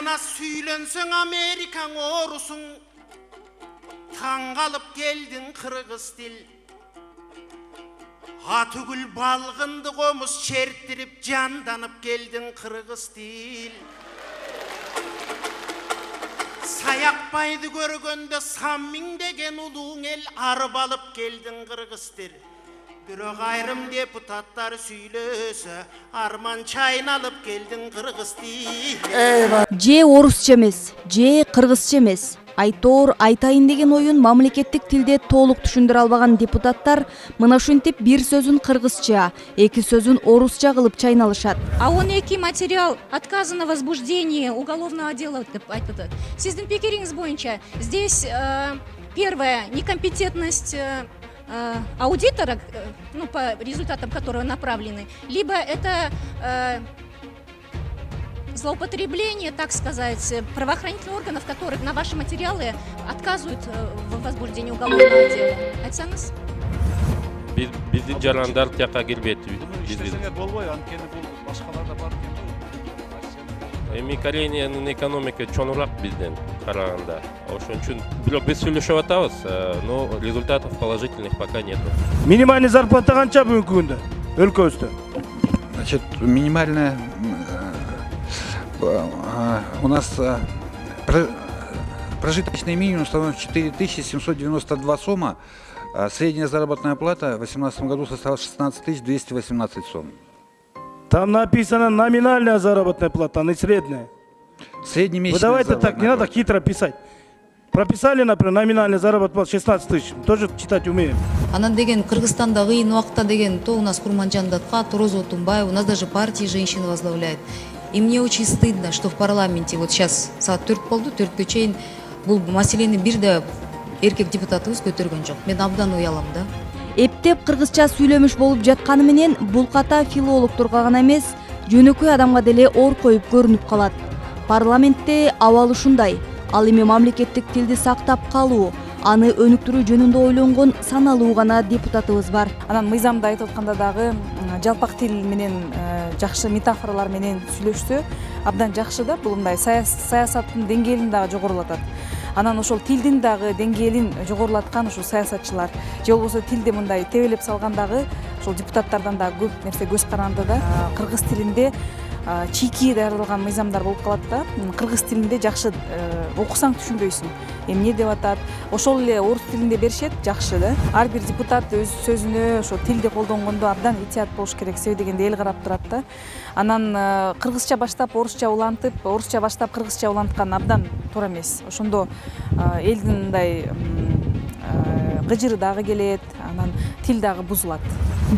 Ана сүйлөнсөң Америкаң орусуң, таң қалып келдің қырғыз тил. Атүгіл балғынды қомыз шерттіріп жанданып келдің қырғыз тил. Саяқбайды көргенде саммин деген ұлың ел арып алып келдің қырғыз тил. Бирок айрым депутаттар сүйлөсө арман чайналып келдің қырғыз тил. Же орусча эмес, же кыргызча эмес. Айтор айтайын деген оюн мамлекеттик тилде толук түшүндүрө албаган депутаттар мына ушинтип бир сөзүн кыргызча, эки сөзүн орусча кылып чайналышат. А он эки материал отказа на возбуждение уголовного дела деп айтты. Сиздин пикириңиз боюнча здесь первое некомпетентность аудитора, ну, по результатам которого направлены, либо это злоупотребление, так сказать, правоохранительных органов, которых на ваши материалы отказывают в возбуждении уголовного дела. Айтсаңыз? Биздин жарандар тияка келбейт. Эми Карениянын экономика чоңураак бизден караганда. Ошон үчүн бирок биз сүйлөшүп атабыз, но результатов положительных пока нет. Минимальный зарплата канча бүгүнкү күндө өлкөбүздө? Значит, минимальная у нас прожиточный минимум становится 4792 сомма, а средняя заработная плата в 2018 году составила 16218 сом. Там написано номинальная заработная плата, а не средняя. Среднемесячная. Вы давайте так, не надо хитро писать. Прописали, например, номинальный заработная плата 16 тысяч. Тоже читать умеем. Анан деген Кыргызстанда кыйын убакта деген то у нас Курманжан Датка, то Роза Отунбаева, у нас даже партии женщины возглавляет. И мне очень стыдно, что в парламенте вот сейчас саат 4 болду, 4-кө чейин бул маселени бир да эркек депутатыбыз көтөргөн жок. Мен абдан уялам да. Эптеп кыргызча сүйлөмүш болуп жатканы менен бул ката филологдорго гана эмес, жөнөкөй адамга деле оор коюп көрүнүп калат. Парламентте абал ушундай. Ал эми мамлекеттик тилди сактап калуу, аны өнүктүрүү жөнүндө ойлонгон саналуу гана депутатыбыз бар. Анан мыйзамда айтып атканда дагы жалпак тил менен жакшы метафоралар менен сүйлөшсө абдан жакшы да, бул мындай саясаттын деңгээлин дагы жогорулатат. Анан ошол тилдин дагы деңгээлин жогорулаткан ушул саясатчылар же болбосо тилди мындай тебелеп салгандагы ошол депутаттардан дагы көп нерсе көз каранды да. Кыргыз тилинде чийки даярдалган мыйзамдар болуп калат да. Кыргыз тилинде жакшы окусаң түшүнбөйсүң. Эмне деп атат? Ошол эле орус тилинде беришет, жакшы да. Ар бир депутат өз сөзүнө ошо тилди колдонгондо абдан этият болуш керек, себеби дегенде эл карап турат да. Анан кыргызча баштап орусча улантып, орусча баштап кыргызча уланткан абдан туура эмес. Ошондо элдин мындай гыжыры дагы келет, анан тил дагы бузулат.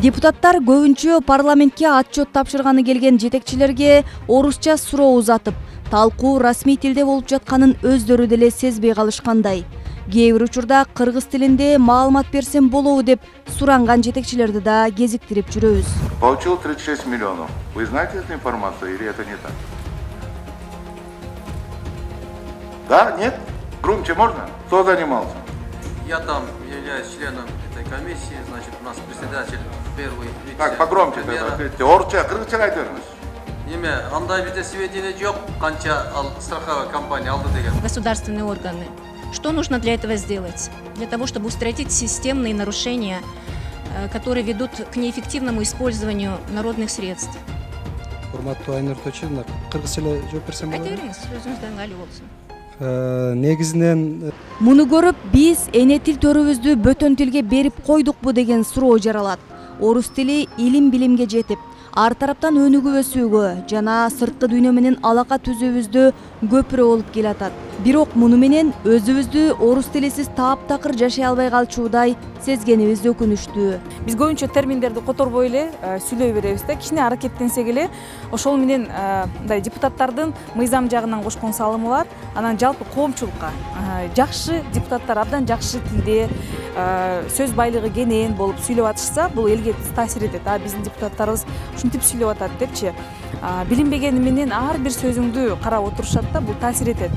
Депутаттар көбүнчө парламентке отчет тапшырганы келген жетекчилерге орусча суроо узатып, талкуу расмий тилде болуп жатканын өздөрү деле сезбей калышкандай. Кээ бир учурда кыргыз тилинде маалымат берсем болобу деп суранган жетекчилерди да кезиктирип жүрөбүз. Получил 36 миллионов. Вы знаете эту информацию или это не так? Да? Нет? Громче можно? Кто занимался? Я там являюсь членом этой комиссии, значит, у нас председатель первый. Так, погромче тогда. Орча, кыргызча айтыңыз. Неме, андай бизде сведения жок, канча страховая компания алды деген. Государственные органы. Что нужно для этого сделать? Для того, чтобы устранить системные нарушения, которые ведут к неэффективному использованию народных средств. Урматтуу Айнур Точиловна, кыргызча эле жооп берсем болобу? Айта бериңиз, сөзүңүз ыңгайлуу болсун. Негизинен Муну көрүп биз эне тил төрүбүздү бөтөн тилге берип койдукпу деген суроо жаралат. Орус тили илим билимге жетип, ар тараптан өнүгүп өсүүгө жана сырткы дүйнө менен алака түзүүбүздө көпүрө болуп келатат. Бирок муну менен өзүбүздү орус тилисиз таптакыр жашай албай калчудай сезгенибиз өкүнүчтүү. Биз көбүнчө терминдерди которбой эле сүйлөй беребиз да. Кичине аракеттенсек эле ошол менен мындай депутаттардын мыйзам жагынан кошкон салымы бар. Анан жалпы коомчулукка жакшы депутаттар абдан жакшы тилде сөз байлыгы кенен болуп сүйлөп атышса, бул элге таасир этет. Биздин депутаттарыбыз ушинтип сүйлөп атат депчи. Билинбегени менен ар бир сөзүңдү карап отурушат да, бул таасир этет.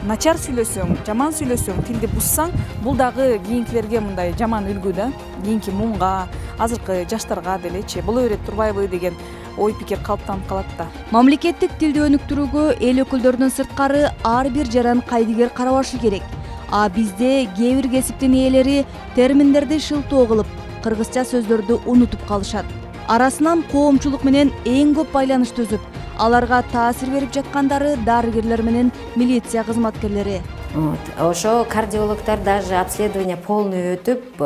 Начар сүйлөсөң, жаман сүйлөсөң, тилди бузсаң, бул дагы кийинкилерге мындай жаман үлгү да. Кийинки муңга, азыркы жаштарга делечи боло берет турбайбы деген ой пикир калыптанып калат да. Мамлекеттик тилди өнүктүрүүгө эл өкүлдөрүнүн сырткары ар бир жаран кайдыгер карабашы керек. А бизде кээ бир кесиптин ээлери терминдерди шылтоо кылып, кыргызча сөздөрдү унутуп калышат. Арасынан коомчулук менен эң көп байланыш түзүп, аларга таасир берип жаткандары дарыгерлер менен милиция кызматкерлери. Ошо кардиологдор даже обследование полный өтүп,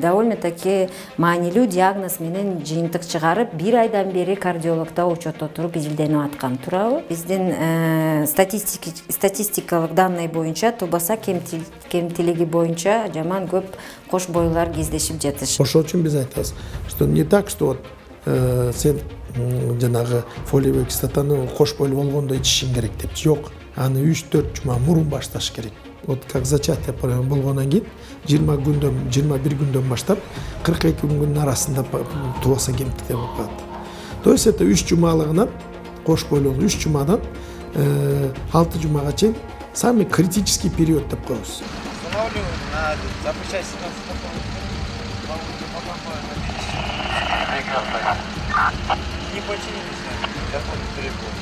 довольно-таки маанилүү диагноз менен жыйынтык чыгарып, 1 айдан бери кардиологдо учетто туруп изилденип аткан. Туурабы? Биздин статистикалык данный боюнча тубаса кемтилиги боюнча жаман көп кош бойлар кездешип жатышат. Ошол үчүн биз айтабыз, что не так, что вот сен жанагы фолиевый кислотаны кош бойлуу болгондо ичишиң керек деп. Жок. Аны 3-4 жума мурун башташ керек. Вот как зачатие болгондон кийин 21 күндөн баштап 42 күндүн арасында тубаса кемтите болуп калат. То есть это 3 жумалыгынан кош бойлуу 3 жумадан 6 жумага чейин самый критический период деп коебуз. Не починитесь, я буду телефон.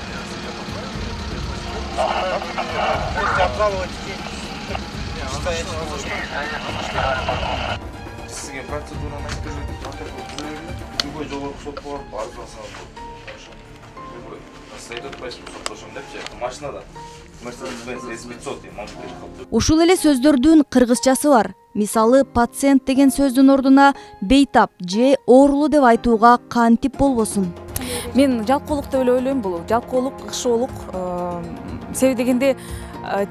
Сізге процедураны айтып любой жолы сот болады, барып жасаңыз болады. Любой. Сойдет поясню соттошым депчи, машинада. Mercedes-Benz S500 Ушул эле сөздөрдүн кыргызчасы бар. Мисалы, пациент деген сөздүн ордуна бейтап же оорулуу деп айтууга кантип болбосун. Мен жалкоолук деп эле ойлойм, бул жалкоолук, кышоолук. Себеби дегенде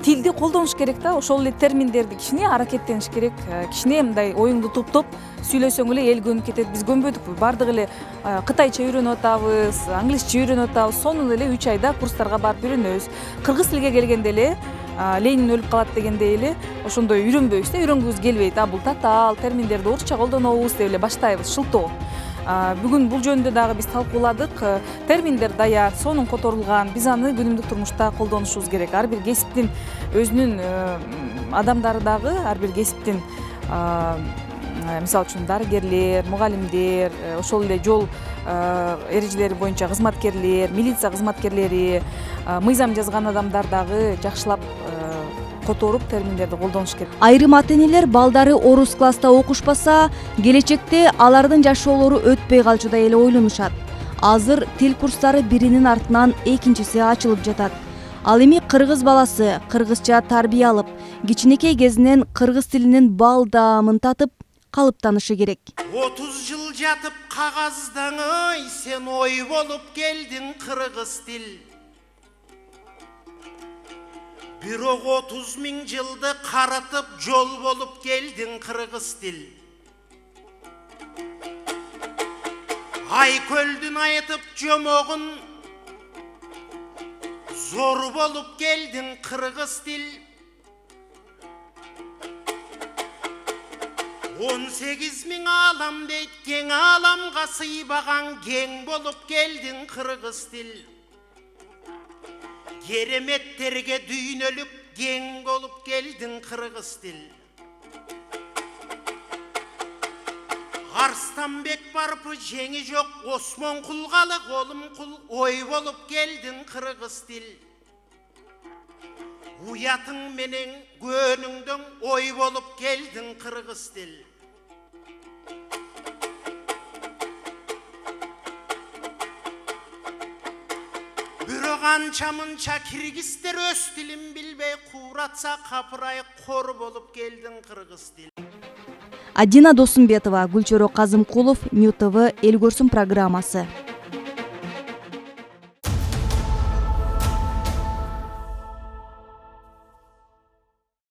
тилди колдонуш керек да, ошол эле терминдерди кичине аракеттениш керек. Кичине мындай оюңду туптоп сүйлөсөң эле эл көнүп кетет. Биз көнбөдүкпү? Бардыгы эле кытайча үйрөнүп атабыз, англисче үйрөнүп атабыз. Сонун эле 3 айда курстарга барып үйрөнөбүз. Кыргыз тилге келгенде эле Ленин өлүп калат дегенде эле ошондой үйрөнбөйбүз да, үйрөнгүбүз келбейт. Бул татаал терминдерди орусча колдонобуз деп эле баштайбыз, шылтоо. Бүгүн бул жөнүндө дагы биз талкууладык. Терминдер даяр, сонун которулган. Биз аны күнүмдүк турмушта колдонушубуз керек. Ар бир кесиптин өзүнүн адамдары дагы, ар бир кесиптин мисалы үчүн дарыгерлер, мугалимдер, ошол эле жол эрежелери боюнча кызматкерлер, милиция кызматкерлери, мыйзам жазган адамдар дагы жакшылап которуп терминдерди колдонуш керек. Айрым ата-энелер балдары орус класста окушпаса, келечекте алардын жашоолору өтпөй калчудай эле ойлонушат. Азыр тил курстары биринин артынан экинчиси ачылып жатат. Ал эми кыргыз баласы кыргызча тарбия алып, кичинекей кезинен кыргыз тилинин балдаамын татып, калыптанышы керек. 30 жыл жатып кагаздан ой, сен ой болуп келдиң кыргыз тил. Бирок 30 миң жылды каратып жол болуп келдиң кыргыз тил. Ай көлдүн айтып жомогун зор болуп келдиң кыргыз тил. 18 миң алам дейт, кең аламга сыйбаган кең болуп келдиң кыргыз тил. Кереметтерге дүйнөлүк кең болуп келдиң кыргыз тил. Арстанбек барпы жеңи жок, Осмон кулгалы колум кул, ой болуп келдиң кыргыз тил. Уятың менен көнүңдөң ой болуп келдиң кыргыз тил. Бирок анча-мынча киргиздер өз тилин билбей кууратса капырай кор болуп келдиң кыргыз тил. Адина Досумбетова, Гүлчөрө Казымкулов, Нью ТВ Эл көрсүн программасы.